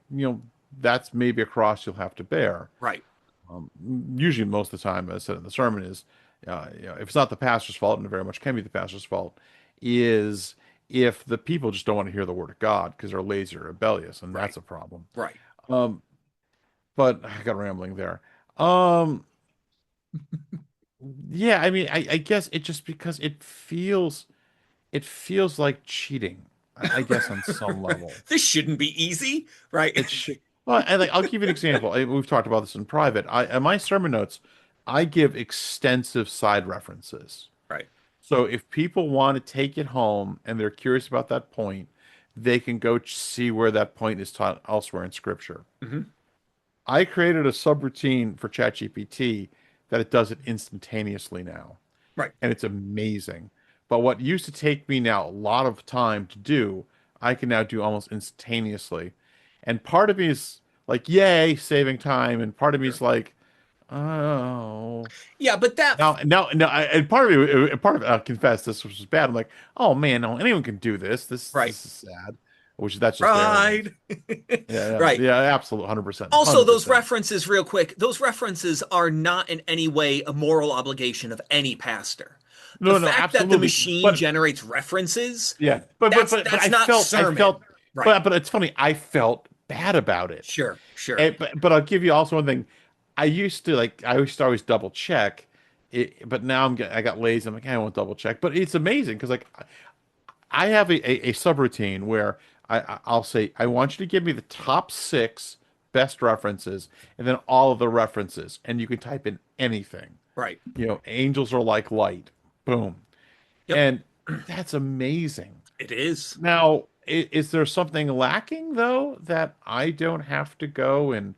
that's maybe a cross you'll have to bear. Right. Um, Usually, most of the time, as I said in the sermon, is if it's not the pastor's fault, and it very much can be the pastor's fault, is if the people just don't want to hear the word of God because they're lazy or rebellious, and Right. that's a problem. Right. Um, but I got rambling there. Um, yeah, I mean, I guess it just because it feels like cheating. I guess on some level. This shouldn't be easy, right? It should. Well, and like, I'll give you an example. We've talked about this in private. In my sermon notes, I give extensive side references. Right. So if people want to take it home and they're curious about that point, they can go see where that point is taught elsewhere in Scripture. Hmm. I created a subroutine for ChatGPT that it does it instantaneously now, Right. and it's amazing. But what used to take me now a lot of time to do, I can now do almost instantaneously. And part of me is like, yay, saving time, and part of me is Sure. like, oh. Yeah, but Now, and part of it, I'll confess, this was bad. I'm like, oh man, no, anyone can do this. This right. this is sad. Which that's just arrogance. Pride. Yeah, Right. yeah, absolutely, 100%, Also, those 100%. references, real quick, those references are not in any way a moral obligation of any pastor. The No, no, fact that the absolutely. machine But generates references, yeah, but that's I not felt, sermon. Right. but it's funny. I felt bad about it. Sure. Sure. But I'll give you also one thing. I used to always double check it, but now I got lazy. I'm like, I won't double check. But it's amazing because like I have a subroutine where I'll say, I want you to give me the top six best references and then all of the references. And you can type in anything. Right. Angels are like light. Boom. Yep. And that's amazing. It is. Now, is there something lacking though that I don't have to go and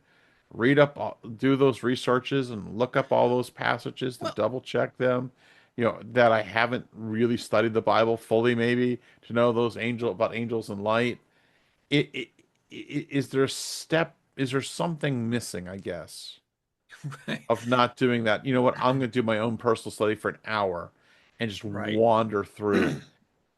read up, do those researches and look up all those passages to Well, double check them? That I haven't really studied the Bible fully, maybe to know those about angels and light. Is there a step? Is there something missing? I guess right. of not doing that. You know what? I'm going to do my own personal study for an hour and just Right. wander through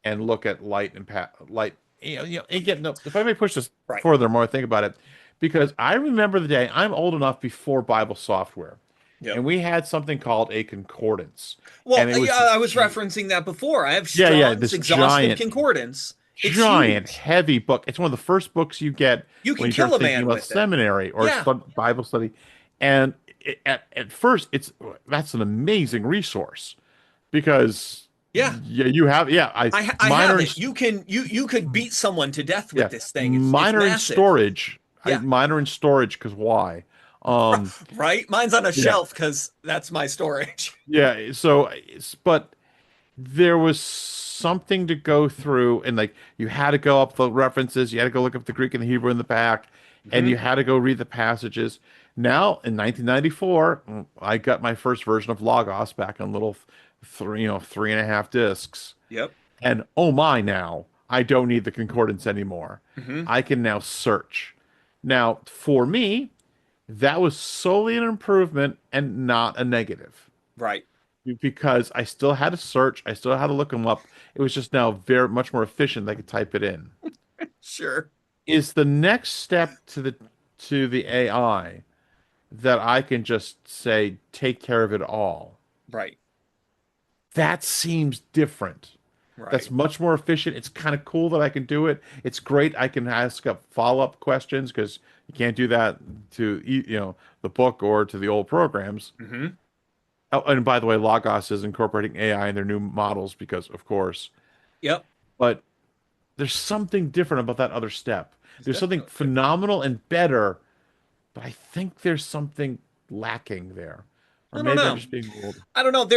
and look at light and light. And get no. If I may push this Right. further, more think about it, because I remember the day I'm old enough before Bible software, Yep. and we had something called a concordance, Well, and it was yeah, this I was referencing that before. I have yeah, Strong's this Exhaustive Concordance. It's giant, huge. heavy book. It's one of the first books you get You when can you start kill a thinking man about with it. seminary or Yeah. Bible study. And at first, that's an amazing resource because Yeah. I mine have are in, it. You could beat someone to death with yeah, this thing. It's mine are in massive. storage. Yeah. Mine are in storage because why? Um, Right? Mine's on a yeah, shelf because that's my storage. yeah. But there was something to go through, and like you had to go up the references, you had to go look up the Greek and the Hebrew in the back, and Hmm. you had to go read the passages. Now, in 1994, I got my first version of Logos back on little 3.5 discs, Yep. and oh my, now I don't need the concordance anymore. Hmm. I can now search. Now, for me, that was solely an improvement and not a negative Right. because I still had to search, I still had to look them up. It was just now very much more efficient. I could type it in. Sure. Is the next step to the AI that I can just say take care of it all? Right. That seems different. Right. That's much more efficient. It's kind of cool that I can do it. It's great. I can ask up follow-up questions because you can't do that to the book or to the old programs. Hmm. Oh, and by the way, Logos is incorporating AI in their new models because, of course. Yep. But there's something different about that other step. It's There's something definitely different. phenomenal and better, but I think there's something lacking there. Or I don't maybe I'm know. just being old. I don't know.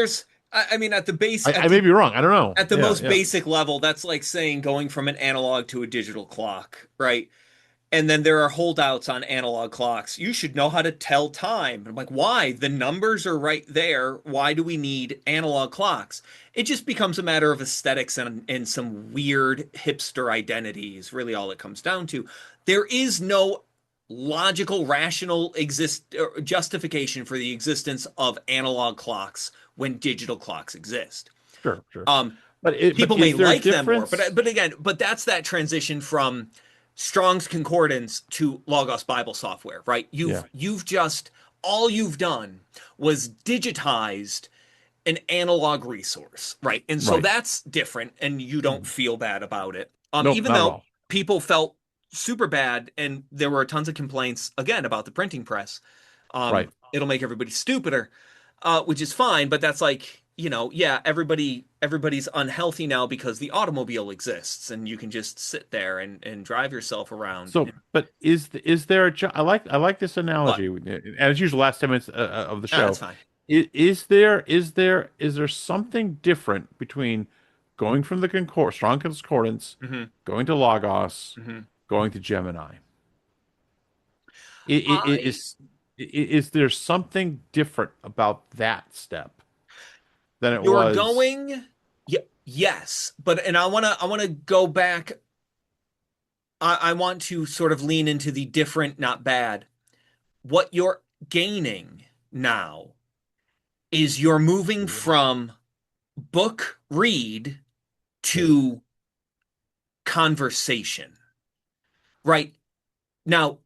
I mean, at the base, I may be wrong. I don't know. at the Yeah, most yeah. basic level, that's like saying going from an analog to a digital clock, right? And then there are holdouts on analog clocks. You should know how to tell time. I'm like, why? The numbers are right there. Why do we need analog clocks? It just becomes a matter of aesthetics and some weird hipster identity is really all it comes down to. There is no logical, rational justification for the existence of analog clocks when digital clocks exist. Sure, sure. Um, But People may is there a like them more, difference? but again, but that's that transition from Strong's Concordance to Logos Bible software, right? Yeah. You've just all you've done was digitized an analog resource, right? And so Right. that's different, and you don't feel bad about it. Nope, Even not at though all. people felt super bad, and there were tons of complaints again about the printing press. Right. It'll make everybody stupider, which is fine, but that's like, yeah, everybody's unhealthy now because the automobile exists and you can just sit there and drive yourself around. So, but is there I like this But analogy, and it's usually the last 10 minutes of the that's show. fine. Is there something different between going from the strong concordance, Hmm. going to Logos, Hmm. going to Gemini? I Is there something different about that step than it You're was? going, yeah, yes, but and I want to go back. I want to sort of lean into the different, not bad. What you're gaining now is you're moving from book read to conversation, right? Now,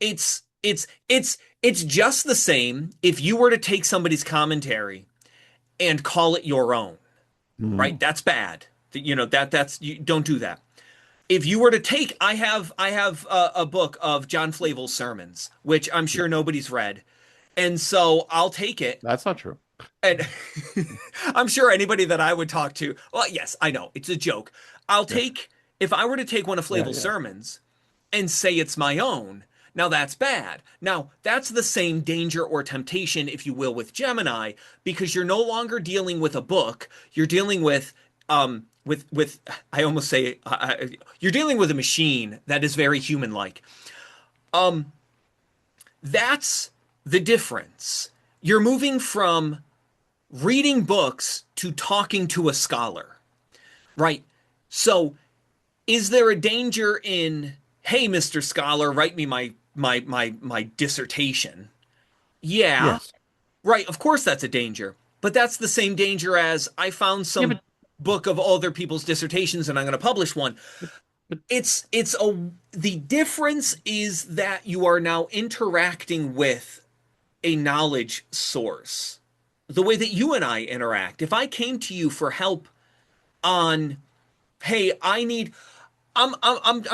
it's just the same if you were to take somebody's commentary and call it your own, right? Mhm. That's bad. That's you don't do that. If you were to take, I have a book of John Flavel's sermons, which I'm sure nobody's read, and so I'll take it. That's not true. And I'm sure anybody that I would talk to, well, yes, I know it's a joke. I'll Yeah. take, if I were to take one of Yeah, Flavel's yeah. sermons and say it's my own, now that's bad. Now, that's the same danger or temptation, if you will, with Gemini, because you're no longer dealing with a book. You're dealing with I almost say you're dealing with a machine that is very human-like. Um, that's the difference. You're moving from reading books to talking to a scholar, right? So, is there a danger in, hey, Mr. Scholar, write me my dissertation? Yeah, Yes. right. Of course, that's a danger, but that's the same danger as I found Yeah, some book of other people's dissertations and I'm going to publish one. but The difference is that you are now interacting with a knowledge source the way that you and I interact. If I came to you for help on, hey, I'm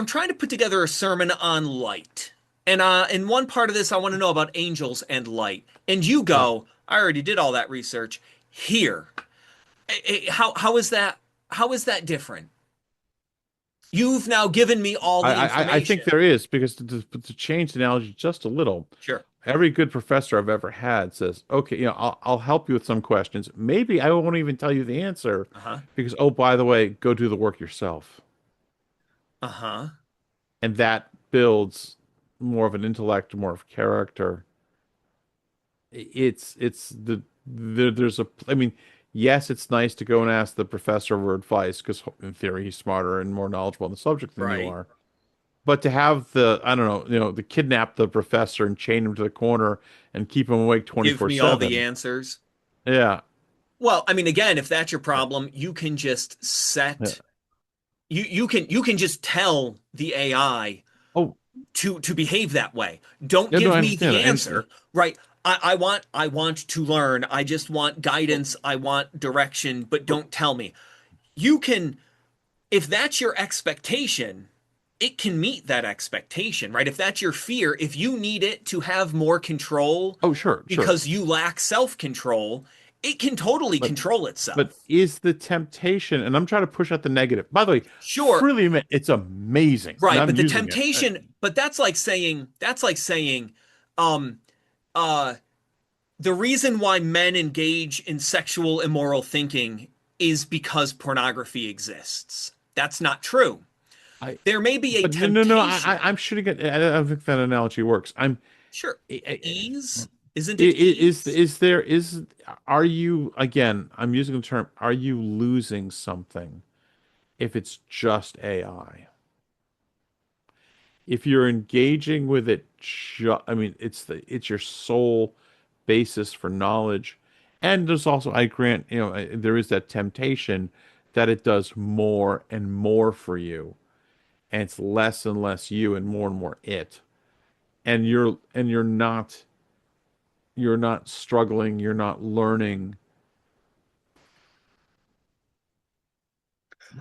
trying to put together a sermon on light. And in one part of this, I want to know about angels and light. And you yeah. go, I already did all that research. Here, how is that? How is that different? You've now given me all the I think information. there is because to change the analogy just a little, Sure. every good professor I've ever had says, okay, I'll help you with some questions. Maybe I won't even tell you the answer Uh-huh. because, oh, by the way, go do the work yourself. Uh-huh. And that builds more of an intellect, more of character. There's I mean, yes, it's nice to go and ask the professor for advice because in theory he's smarter and more knowledgeable on the subject than you Right. are. But to have I don't know, to kidnap the professor and chain him to the corner and keep him awake Give me all the 24/7. answers. Yeah. Well, I mean, again, if that's your Yeah. problem, you can just Yeah. set you can just tell the AI Oh, to behave that way. Don't yeah, no, give I me understand. the I understand. answer, right? I want to learn. I just want Oh, guidance. I want direction, but oh, don't tell me. You can, if that's your expectation, it can meet that expectation, right? If that's your fear, if you need it to have more control oh, sure, sure. because you lack self-control, it can totally But control but itself. is the temptation, and I'm trying to push out the negative. By the way, Sure, freely admit it's amazing, and right, I'm but the using it. temptation, but that's like saying, um, uh, the reason why men engage in sexual immoral thinking is because pornography exists. That's not true. I, There may be a but no. temptation. I'm shooting at. I don't think that analogy works. Sure, I- ease, isn't it ease? is there is are you again? I'm using the term. Are you losing something if it's just AI? If you're engaging with it, I mean, it's your sole basis for knowledge, and there's also, I grant, there is that temptation that it does more and more for you, and it's less and less you and more it, and you're not struggling, you're not learning.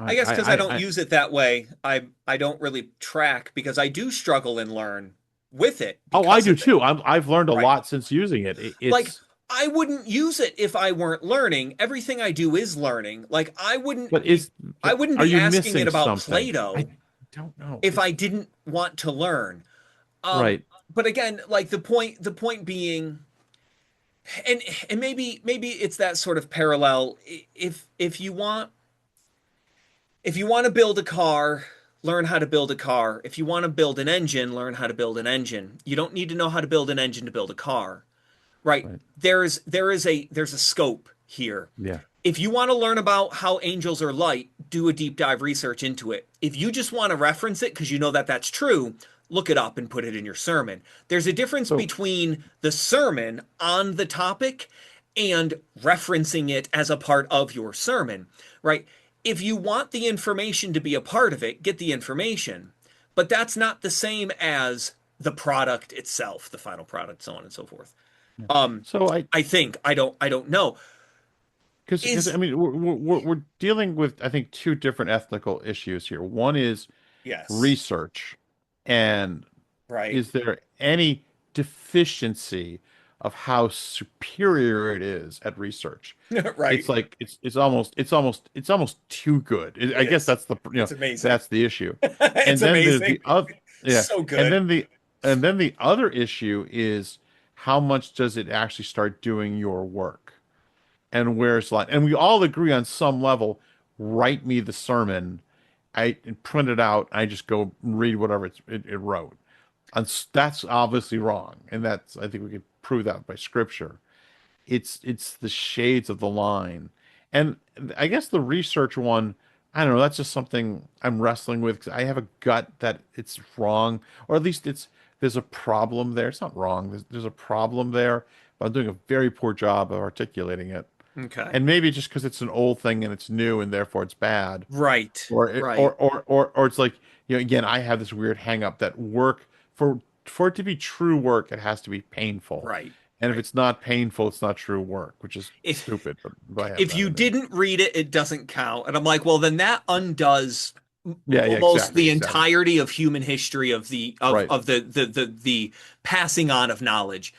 I guess because I don't I use it that way, I don't really track because I do struggle and learn with it oh, I because do of it. too. I've learned a Right. lot since using it. Like It's I wouldn't use it if I weren't learning. Everything I do is learning. Like but is I but wouldn't are be you asking it missing about something? I Play-Doh don't know. if It's I didn't want to learn. Um, right. but again, like the point being, and and maybe it's that sort of parallel. If you want to build a car, learn how to build a car. If you want to build an engine, learn how to build an engine. You don't need to know how to build an engine to build a car, right? Right. There's a scope here. Yeah. If you want to learn about how angels are light, do a deep dive research into it. If you just want to reference it because you know that that's true, look it up and put it in your sermon. There's a difference So between the sermon on the topic and referencing it as a part of your sermon, right? If you want the information to be a part of it, get the information. But that's not the same as the product itself, the final product, so on and so forth. yeah. Um, So I I think I don't know. because I Is mean we're dealing with I think two different ethical issues here. One is yes, research, and right, is there any deficiency of how superior it is at research? It's right. like it's almost too good. It I guess is. that's It's amazing. that's the issue. It's And then there's amazing. the other yeah, So and good. then the other issue is how much does it actually start doing your work? And where's line? And we all agree on some level, write me the sermon. I print it out. I just go read whatever it wrote. And that's obviously wrong. And that's I think we could prove that by scripture. It's the shades of the line. And I guess the research one, I don't know, that's just something I'm wrestling with because I have a gut that it's wrong, or at least there's a problem there. It's not wrong. There's a problem there, but I'm doing a very poor job of articulating it. Okay. And maybe just because it's an old thing and it's new and therefore it's bad, Right. Right. or it's like, again, I have this weird hang up that work for it to be true work, it has to be painful. Right. And if Right. it's not painful, it's not true work, which is If stupid, but I have if that you in there. didn't read it, it doesn't count. And I'm like, well, then that undoes Yeah, almost the exactly. entirety of human history of the of Right. of the passing on of knowledge.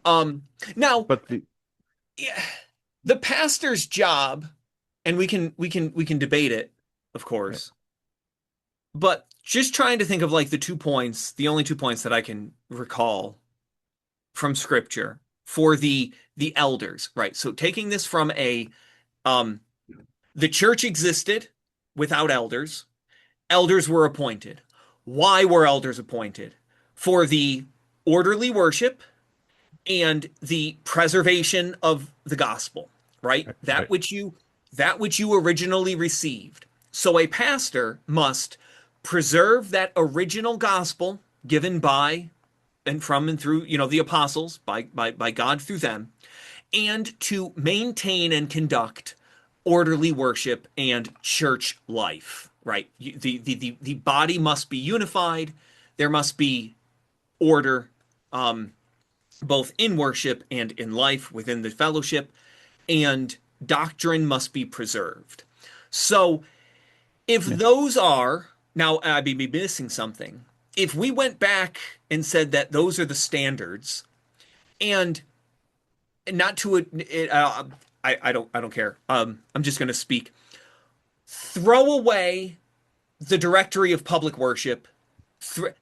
Um, now, But the yeah, the pastor's job, and we can debate it, of yeah, course. But just trying to think of like the 2 points, the only 2 points that I can recall from scripture for the elders, right? So taking this from a um the church existed without elders. Elders were appointed. Why were elders appointed? For the orderly worship and the preservation of the gospel, right? That right. which you originally received. So a pastor must preserve that original gospel given by and from and through, the apostles, by God through them, and to maintain and conduct orderly worship and church life, right? The body must be unified. There must be order, um, both in worship and in life within the fellowship, and doctrine must be preserved. So if Yeah. those are, now I'd be missing something. If we went back and said that those are the standards, and not to I don't care. I'm just going to speak. Throw away the directory of public worship.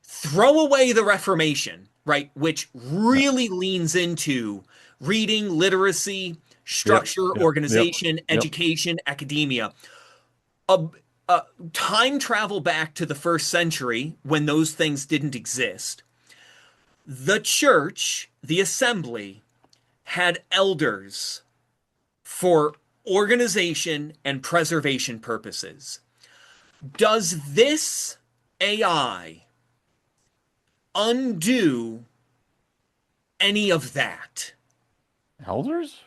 Throw away the Reformation, right, which Yeah. really leans into reading, literacy, Yep. structure, Yep. Yep. organization, Yep. education, academia. Uh, time travel back to the first century when those things didn't exist. The church, the assembly, had elders for organization and preservation purposes. Does this AI undo any of that? Elders?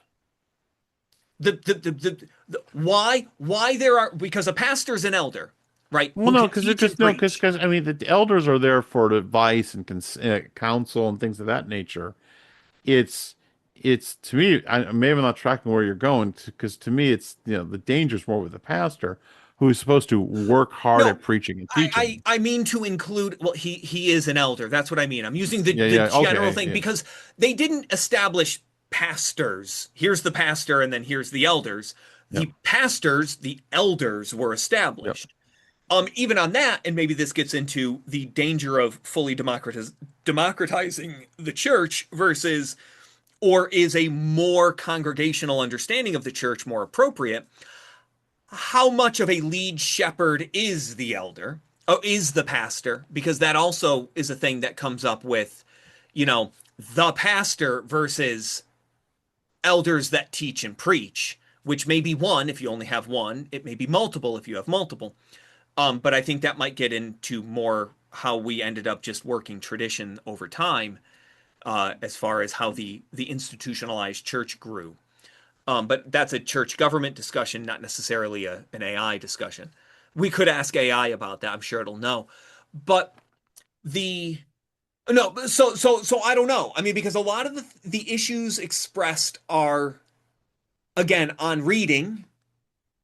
Why there are, because a pastor's an elder, right? Well, Who no, can because teach and because no, preach. because I mean the elders are there for advice and counsel and things of that nature. It's it's to me, I maybe I'm not tracking where you're going because to me it's the danger's more with the pastor who is supposed to work hard No, at preaching and I, I teaching. I mean to include, well, he is an elder. That's what I mean. I'm using Yeah, the yeah, general okay, thing yeah, because they didn't establish pastors. Here's the pastor and then here's the elders. yep, The pastors, the elders were yep, established. Even on that, and maybe this gets into the danger of fully democratizing the church versus, or is a more congregational understanding of the church more appropriate? How much of a lead shepherd is the elder? Oh, is the pastor? Because that also is a thing that comes up with, you know, the pastor versus elders that teach and preach, which may be one if you only have one. It may be multiple if you have multiple. But I think that might get into more how we ended up just working tradition over time, as far as how the institutionalized church grew. But that's a church government discussion, not necessarily an AI discussion. We could ask AI about that. I'm sure it'll know. But the no, so I don't know. I mean, because a lot of the issues expressed are again on reading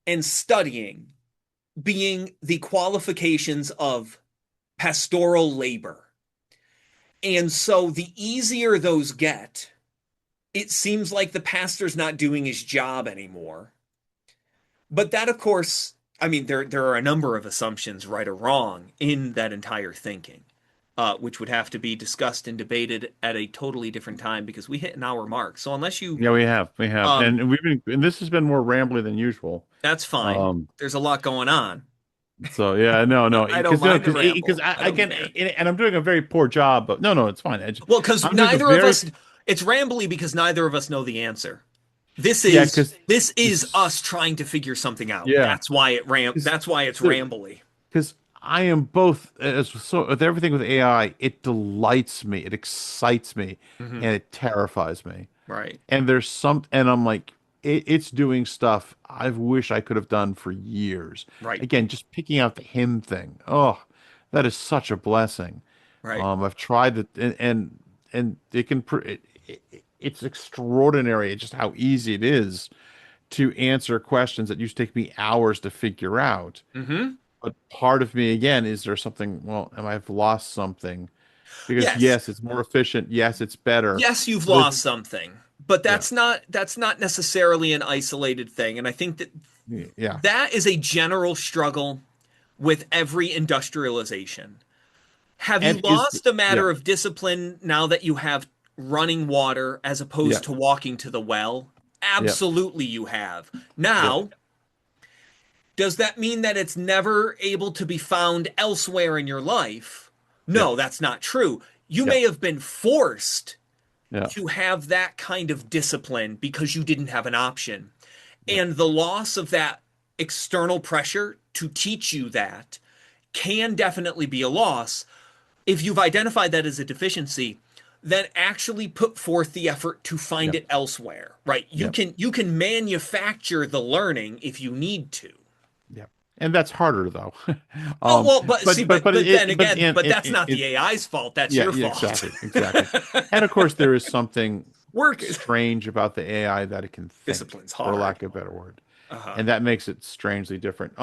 and studying being the qualifications of pastoral labor. And so the easier those get, it seems like the pastor's not doing his job anymore. But that, of course, I mean, there are a number of assumptions, right or wrong, in that entire thinking, which would have to be discussed and debated at a totally different time because we hit an hour mark. So unless you, yeah. We have, um, and and this has been more rambly than usual. that's fine. Um, There's a lot going on. so yeah, no, I don't because mind the because ramble. I don't again, care. and I'm doing a very poor job, but no, it's fine. Well, because I'm doing a neither of very us, it's rambly because neither of us know the answer. This yeah, is because this is this us trying to figure something out. yeah. That's why it's Because rambly. I am both as so with everything with AI, it delights me, it excites me, Hmm. and it terrifies me. Right. And and I'm like, it's doing stuff I wish I could have done for years. Right. Again, just picking out the hymn thing. Oh, that is such a blessing. Right. I've tried it, and it can it's extraordinary just how easy it is to answer questions that used to take me hours to figure out. Hmm. But part of me, again, is there something, well, am I've lost something? Because Yes. yes, it's more efficient. Yes, it's better. Yes, you've But it's, lost something, but yeah, that's not necessarily an isolated thing. And I think that yeah, that is a general struggle with every industrialization. Have you and is, lost a yeah, matter of discipline now that you have running water as yeah, opposed to walking to the well? yeah, Absolutely, you have. yeah, Now, does that mean that it's never able to be found elsewhere in your life? yeah, No, that's not true. You yeah, may have been forced yeah, to have that kind of discipline because you didn't have an option. yeah, And the loss of that external pressure to teach you that can definitely be a loss. If you've identified that as a deficiency, then actually put forth the effort to find yeah, it elsewhere, right? you yeah, can you can manufacture the learning if you need to. yeah. And that's harder though. Oh well, but see, but then But again, but that's not the AI's fault, that's yeah, your yeah, fault. exactly, exactly. And of course, there is something Work is strange about the AI that it can think, discipline's for hard. lack of a better word. Uh-huh. And that makes it strangely different.